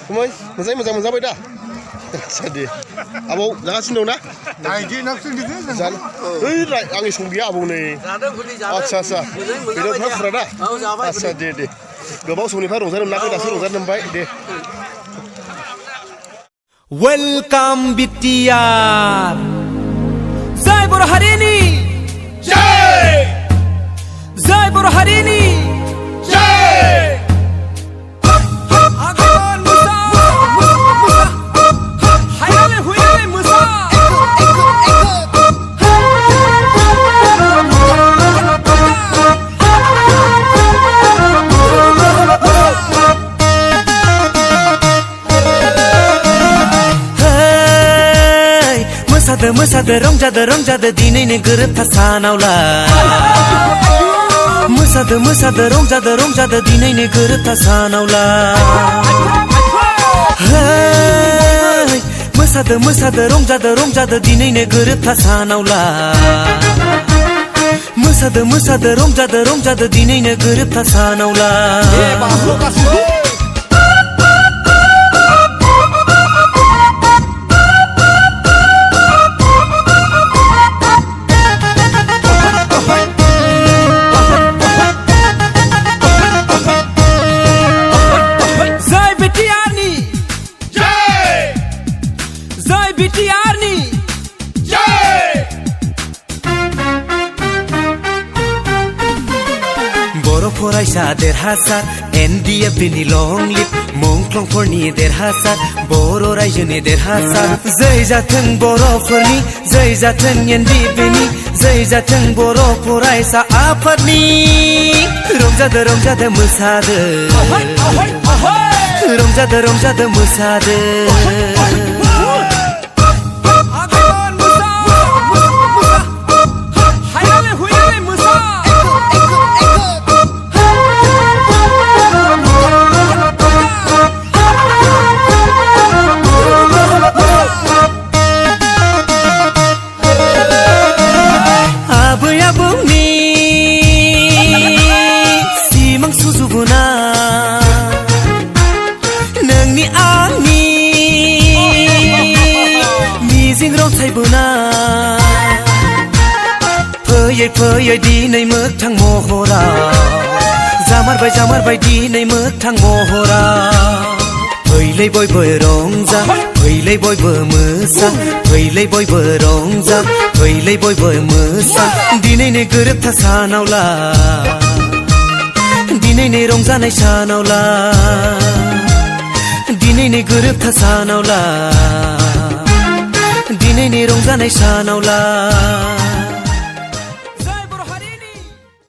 Kemai, moजाङै मोनजाबाय दा? Jadi, abang जागासिनो दं ना? Naiki nafsu gitu. Jangan, आंनि सम गैया आबौ नै। आच्छा आच्छा, बेदरफ्रा फुरा दा? आच्छा दे। गोबाव समनिफ्राय रंजानो मोनाखै दासो रंजानो मोनबाय दे। Welcome BTR. Jai बर' हारिनि Jai! Jai बर' हारिनि Jai! Agon Musa Hayrale Huyrale Musa मोसादो रंजादो दिनैनो गोरोबथा सानावला मोसादो रंजादो दिनैनो गोरोबथा सानावला मोसादो रंजादो दिनैनो गोरोबथा सानावला मोसादो रंजादो दिनैनो गोरोबथा सानावला फरायसा देरहासार NDFनि लं लिभ मुंख्लंफोरनि देरहासार बर' रायजोनि देरहासार जै जाथों बर'फोरनि जै जाथों NDFनि जै जाथों बर' फरायसा आफादनि रंजादो मोसादो मोसादो फैयै दिनै मोगथां महराव जामारबाय दिनै मोगथां महराव फैलै बयबो रंजा फैलै बयबो मोसा फैलै बयबो रंजा फैलै बयबो मोसा दिनैनो गोरोबथा सानावला दिनैनो रंजानाय सानावला दिनैनो गोरोबथा सानावला दिनैनो रंजानाय सानावला